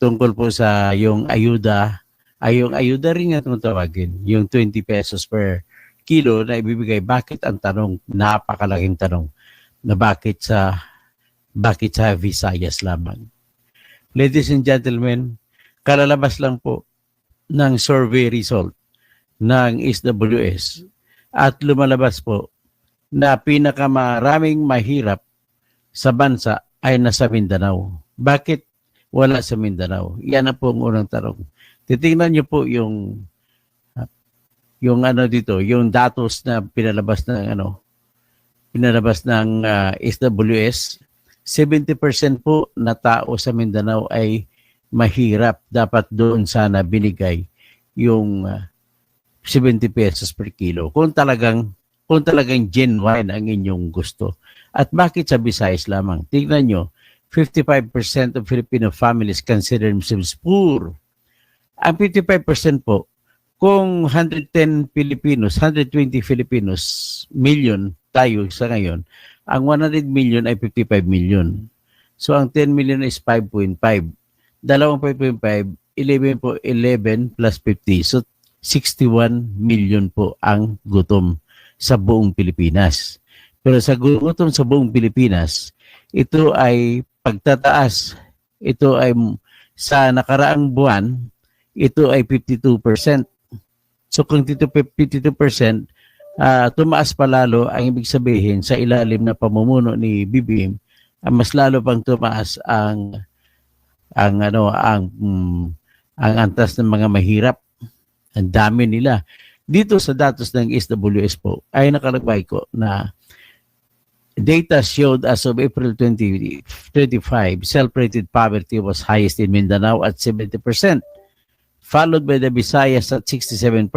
tungkol po sa yung ayuda, yung ayuda rin nga itong tawagin, yung 20 pesos per kilo na ibibigay. Bakit ang tanong, napakalaking tanong, na bakit sa Visayas lamang? Ladies and gentlemen, kalalabas lang po ng survey result ng SWS at lumalabas po na pinakamaraming mahirap sa bansa ay nasa Mindanao. Bakit wala sa Mindanao? Yan ang po ang unang tanong. Titingnan niyo po yung ano dito, yung datos na pinalabas ng SWS. 70% po na tao sa Mindanao ay mahirap. Dapat doon sana binigay yung 70 pesos per kilo. Kung talagang genuine ang inyong gusto. At bakit sa Visayas lamang? Tingnan nyo, 55% of Filipino families consider themselves poor. Ang 55% po, kung 110 Filipinos, 120 Filipinos million tayo sa ngayon, ang 100 million ay 55 million. So ang 10 million is 5.5. Dalawang 5.5, 11 po, 11 plus 50. So 61 million po ang gutom sa buong Pilipinas. Pero sa gutom sa buong Pilipinas, ito ay pagtataas. Ito ay sa nakaraang buwan, ito ay 52%. So kung dito 52%, tumaas pa lalo, ang ibig sabihin sa ilalim na pamumuno ni BBM, mas lalo pang tumaas ang antas ng mga mahirap. Ang dami nila. Dito sa datos ng SWS po ay nakalagay ko na data showed as of April 2025, self-rated poverty was highest in Mindanao at 70%, followed by the Visayas at 67%.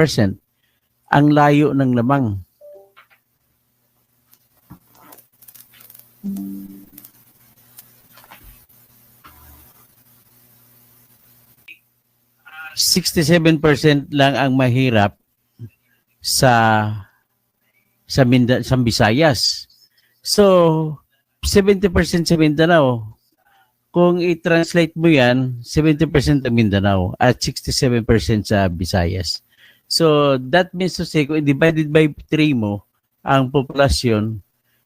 Ang layo ng lamang. %67% lang ang mahirap sa Visayas. So, 70% sa Mindanao. Kung i-translate mo yan, 70% sa Mindanao at 67% sa Visayas. So, that means to say, kung divided by 3 mo, ang populasyon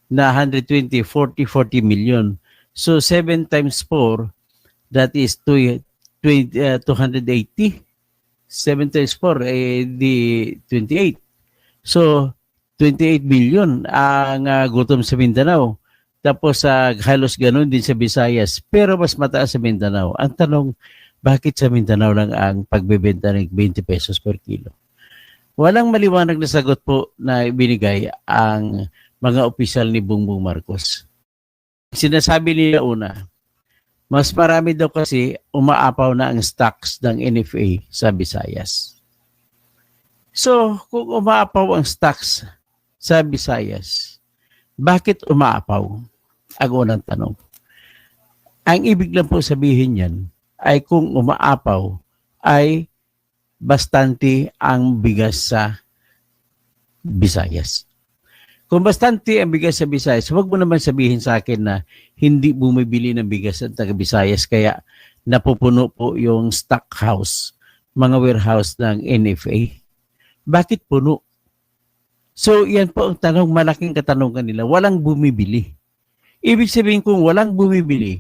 na 120, 40 million. So, 7 times 4, that is 280. 7 times 4, di 28. So, 28 billion ang gutom sa Mindanao. Tapos halos ganun din sa Visayas. Pero mas mataas sa Mindanao. Ang tanong, bakit sa Mindanao lang ang pagbebenta ng 20 pesos per kilo? Walang maliwanag na sagot po na ibinigay ang mga opisyal ni Bongbong Marcos. Sinasabi nila una, mas marami daw kasi umaapaw na ang stocks ng NFA sa Visayas. So, kung umaapaw ang stocks sa Visayas, bakit umaapaw? Ang unang tanong. Ang ibig lang po sabihin yan ay kung umaapaw ay bastante ang bigas sa Visayas. Kung bastante ang bigas sa Visayas, huwag mo naman sabihin sa akin na hindi bumibili ng bigas sa taga-Visayas kaya napupuno po yung stock house, mga warehouse ng NFA. Bakit puno? So, yan po ang tanong, malaking katanungan nila. Walang bumibili. Ibig sabihin kung walang bumibili,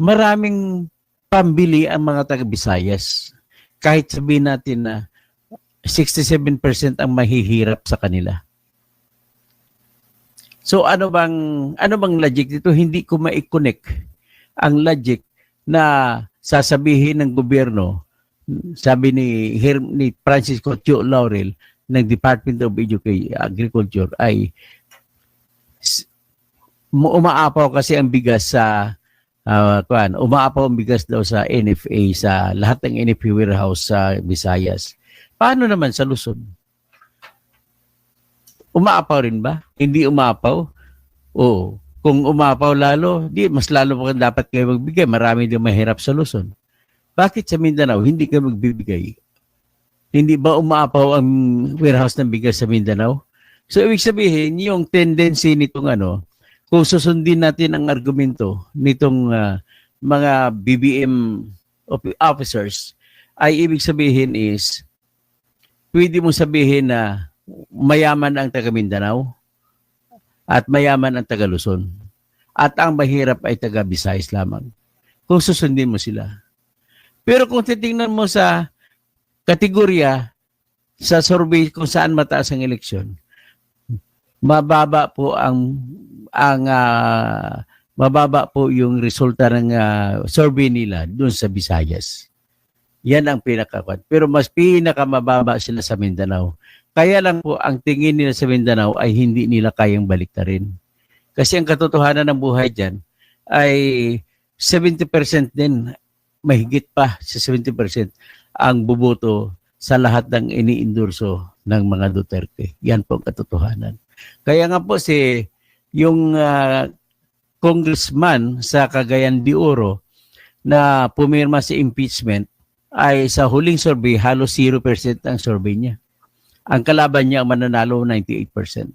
maraming pambili ang mga taga-Visayas. Kahit sabihin natin na 67% ang mahihirap sa kanila. So ano bang logic dito? Hindi ko ma-connect ang logic na sasabihin ng gobyerno, sabi ni Francisco Tio Laurel ng Department of Agriculture ay umaapaw kasi ang bigas sa umaapaw ang bigas daw sa NFA, sa lahat ng NFA warehouse sa Visayas. Paano naman sa Luzon? Umaapaw rin ba? Hindi umaapaw? Oo. Kung umaapaw lalo, mas lalo pa dapat kayo magbigay. Marami din mahirap sa Luzon. Bakit sa Mindanao, hindi kayo magbibigay? Hindi ba umaapaw ang warehouse ng bigas sa Mindanao? So, ibig sabihin, yung tendency nitong kung susundin natin ang argumento nitong mga BBM officers, ay ibig sabihin is, pwede mo sabihin na mayaman ang taga Mindanao at mayaman ang taga Luzon. At ang mahirap ay taga Visayas lamang. Kung susundin mo sila. Pero kung titingnan mo sa kategorya sa survey kung saan mataas ang eleksyon, mababa po mababa po yung resulta ng survey nila doon sa Visayas. Yan ang pinakakwat. Pero mas pinakamababa sila sa Mindanao. Kaya lang po ang tingin nila sa Mindanao ay hindi nila kayang baliktarin. Kasi ang katotohanan ng buhay dyan ay 70% din, mahigit pa sa 70% ang buboto sa lahat ng iniindurso ng mga Duterte. Yan po ang katotohanan. Kaya nga po yung congressman sa Cagayan de Oro na pumirma sa impeachment ay sa huling survey halos 0% ang survey niya. Ang kalaban niya ang mananalo 98%.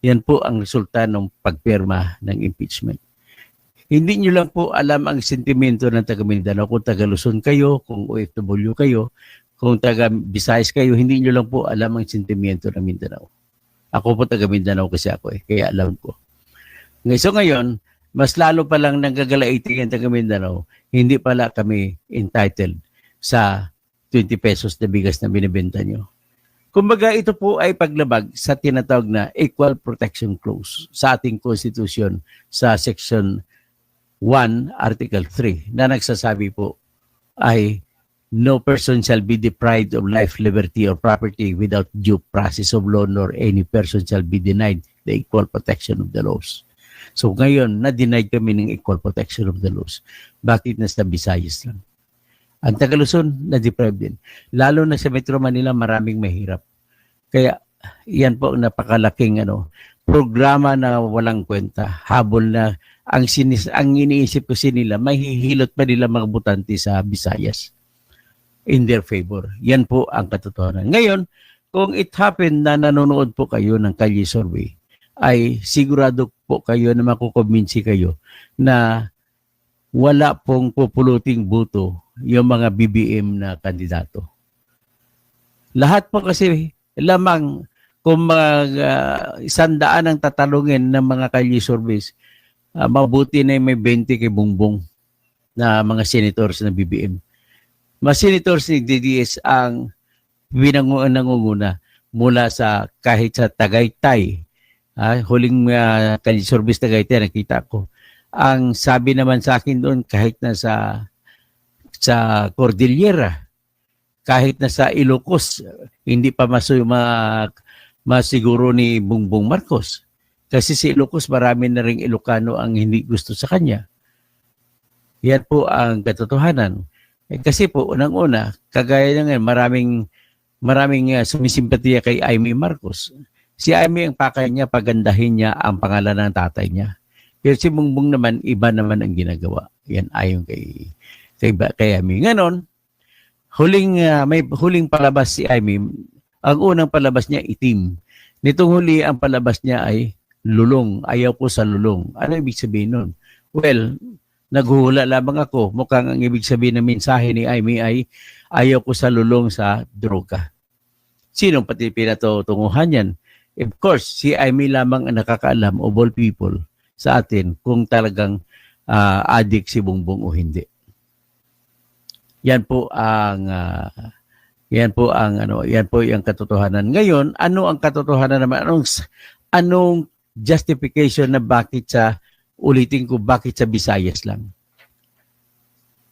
Yan po ang resulta ng pagpirma ng impeachment. Hindi nyo lang po alam ang sentimento ng taga Mindanao. Kung taga Luzon kayo, kung OFW kayo, kung taga Visayas kayo, hindi nyo lang po alam ang sentimento ng Mindanao. Ako po taga Mindanao kasi ako kaya alam ko. So ngayon, mas lalo pa lang nanggagalaiti ang taga Mindanao, hindi pala kami entitled sa 20 pesos na bigas na binibenta nyo. Kumbaga ito po ay paglabag sa tinatawag na Equal Protection Clause sa ating Constitution sa Section 1, Article 3 na nagsasabi po ay no person shall be deprived of life, liberty, or property without due process of law, nor any person shall be denied the equal protection of the laws. So ngayon, na-denied kami ng equal protection of the laws. Bakit nasa Visayas lang? Ang taga Luzon, na-deprive din. Lalo na sa Metro Manila, maraming mahirap. Kaya yan po napakalaking programa na walang kwenta. Habol na ang iniisip ko nila, mahihilot pa nila mga butante sa Visayas in their favor. Yan po ang katotohanan. Ngayon, kung it happened na nanonood po kayo ng Kalye Survey, ay sigurado po kayo na makukumbinsi kayo na wala pong pupuluting buto yung mga BBM na kandidato. Lahat po kasi lamang kung mga 100 ang tatalungin ng mga Kalye surveys, mabuti na may 20 kay Bongbong na mga senators na BBM. Mga senators ni DDS ang nangunguna mula sa kahit sa Tagaytay. Huling Kalye surveys Tagaytay nakita ko. Ang sabi naman sa akin doon kahit na sa Cordillera, kahit na sa Ilocos, hindi pa masiguro ni Bongbong Marcos. Kasi si Ilocos, marami na ring Ilocano ang hindi gusto sa kanya. Yan po ang katotohanan. Kasi po, unang-una, kagaya na ngayon, maraming sumisimpatiya kay Aimee Marcos. Si Aimee, ang pakay niya, pagandahin niya ang pangalan ng tatay niya. Pero si Bongbong naman, iba naman ang ginagawa. Yan ayon kay Aimee. Ngayon, may huling palabas si Aimee. Ang unang palabas niya, itim. Nitong huli, ang palabas niya ay lulong. Ayaw ko sa lulong. Ano ibig sabihin nun? Well, naghuhula lamang ako. Mukhang ang ibig sabihin ng mensahe ni Aimee ay ayaw ko sa lulong sa droga. Sinong pati pinatutunguhan yan? Of course, si Aimee lamang ang nakakaalam of all people sa atin kung talagang addict si Bongbong o hindi. Yan po yung katotohanan. Ngayon, ano ang katotohanan naman? Anong justification na bakit bakit sa Visayas lang?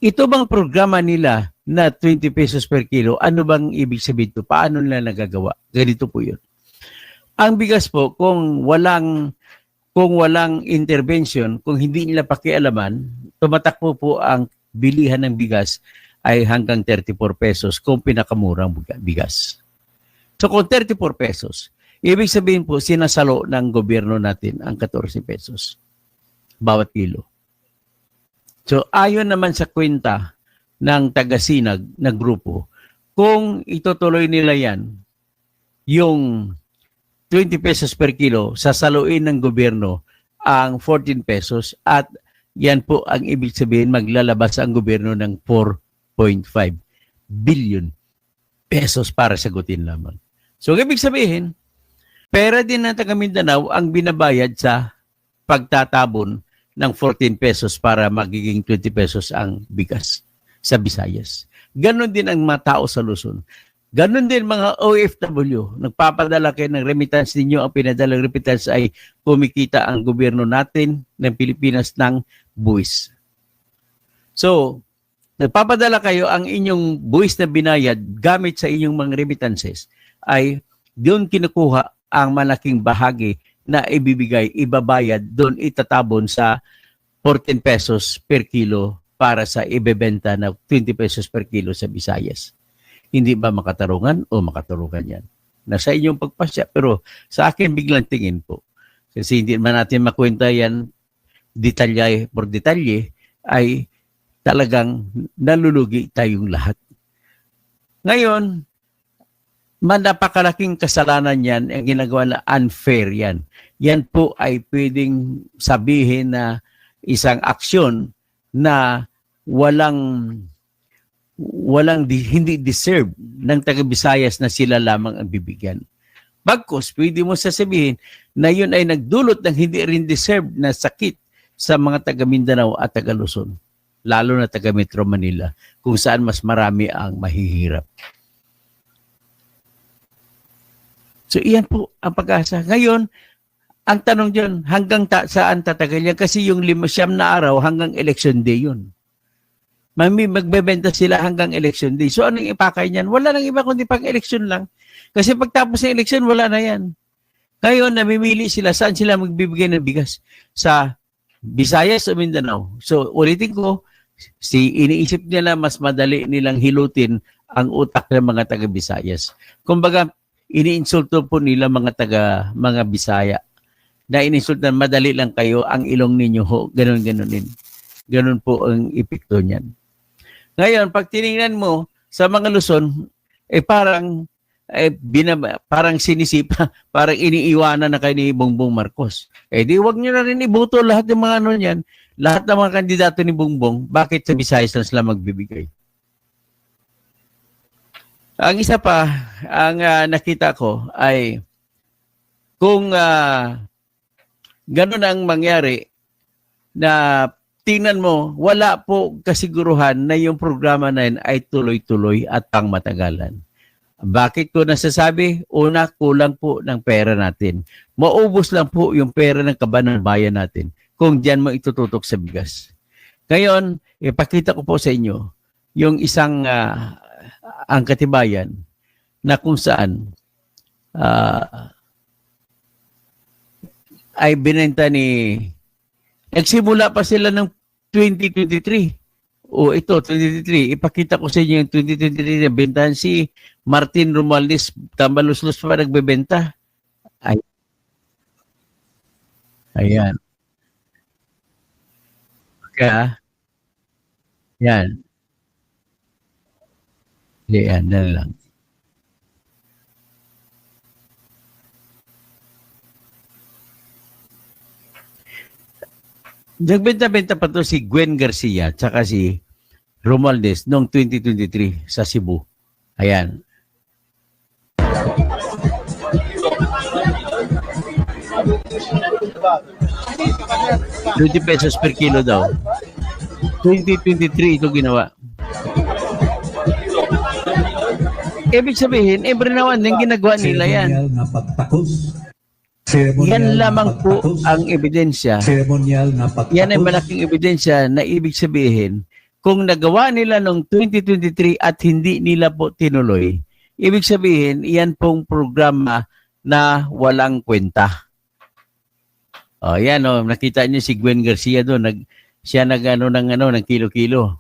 Ito bang programa nila na 20 pesos per kilo, ano bang ibig sabihin ito? Paano nila nagagawa? Ganito po yun. Ang bigas po, kung walang intervention, kung hindi nila pakialaman, tumatakbo po ang bilihan ng bigas ay hanggang 34 pesos kung pinakamurang bigas. So kung 34 pesos, ibig sabihin po sinasalo ng gobyerno natin ang 14 pesos bawat kilo. So ayon naman sa kwenta ng taga-Sinag na grupo, kung itutuloy nila yan, yung 20 pesos per kilo, sasaluin ng gobyerno ang 14 pesos at yan po ang ibig sabihin maglalabas ang gobyerno ng 4 billion pesos para sagutin lamang. So, ibig sabihin, pera din ng taga Mindanao ang binabayad sa pagtatabon ng 14 pesos para magiging 20 pesos ang bigas sa Visayas. Ganon din ang mga tao sa Luzon. Ganon din mga OFW. Nagpapadala kayo ng remittance ninyo. Ang pinadalang remittance ay kumikita ang gobyerno natin ng Pilipinas ng buwis. So, nagpapadala kayo, ang inyong buwis na binayad gamit sa inyong mga remittances ay doon kinukuha ang malaking bahagi na ibabayad, doon itatabon sa 14 pesos per kilo para sa ibebenta na 20 pesos per kilo sa Visayas. Hindi ba makatarungan o makatarungan yan? Nasa inyong pagpasya, pero sa akin biglang tingin po. Kasi hindi man natin makwenta yan detalye por detalye, ay talagang nalulugi tayong lahat. Ngayon, napakalaking kasalanan yan, ang ginagawa na unfair yan. Yan po ay pwedeng sabihin na isang aksyon na hindi deserve ng taga-Visayas na sila lamang ang bibigyan. Bagkus, pwede mo sasabihin na yun ay nagdulot ng hindi rin deserve na sakit sa mga taga-Mindanao at taga-Luzon, lalo na taga-Metro Manila, kung saan mas marami ang mahihirap. So, iyan po ang pag-asa. Ngayon, ang tanong dyan, hanggang saan tatagal yan? Kasi yung 5 na araw hanggang election day yun. Magbebenta sila hanggang election day. So, anong ipakay niyan? Wala nang iba kundi pang-election lang. Kasi pagtapos ng election, wala na yan. Ngayon, namimili sila saan sila magbibigay ng bigas. Sa Visayas o Mindanao. So, ulitin ko, iniisip nila mas madali nilang hilutin ang utak ng mga taga-Visayas. Kumbaga, iniinsulto po nila mga Bisaya na iniinsulto na madali lang kayo, ang ilong ninyo ho, ganun-ganun din. Ganun po ang epekto niyan. Ngayon, pag tinignan mo sa mga Luzon, parang sinisipa, parang iniiwanan na kayo ni Bongbong Marcos. Di wag nyo na rin iboto lahat ng mga niyan, lahat ng mga kandidato ni Bongbong, bakit sa Visayas lang sila magbibigay? Ang isa pa, ang nakita ko ay kung ganun ang mangyari na tingnan mo, wala po kasiguruhan na yung programa na yun ay tuloy-tuloy at pangmatagalan. Bakit ko nasasabi? Una, kulang po ng pera natin. Maubos lang po yung pera ng kaban ng bayan natin kung diyan mo itututok sa bigas. Ngayon, ipakita ko po sa inyo yung isang ang katibayan na kung saan ay binenta nagsimula pa sila ng 2023. O ito, 2023. Ipakita ko sa inyo yung 2023 na bentahan si Martin Romualdez. Tambalos-los pa nagbebenta. Ayan. Kaya, yan. Yan na lang. Nagbenta-benta pa to si Gwen Garcia tsaka si Romualdez noong 2023 sa Cebu. Ayan. ₱20 per kilo daw. 2023 ito ginawa. Ibig sabihin, every now and then ginagawa nila yan. Yan lamang po ang ebidensya. Yan ay malaking ebidensya na ibig sabihin, kung nagawa nila noong 2023 at hindi nila po tinuloy, ibig sabihin, yan pong programa na walang kwenta. O, yan o, nakita niyo si Gwen Garcia doon, siya ng kilo-kilo.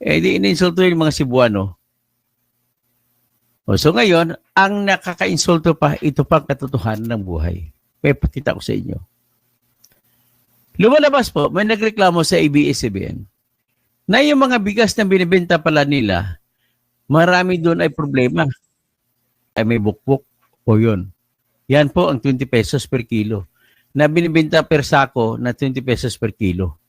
Di ininsulto yung mga Cebuano. So ngayon, ang nakaka-insulto pa, ito pang katotohanan ng buhay. May pakita ko sa inyo. Lumalabas po, may nagreklamo sa ABS-CBN na yung mga bigas na binibenta pala nila, marami doon ay problema. Ay may bukbuk o yun. Yan po ang ₱20 per kilo. Na binibenta per sako na ₱20 per kilo.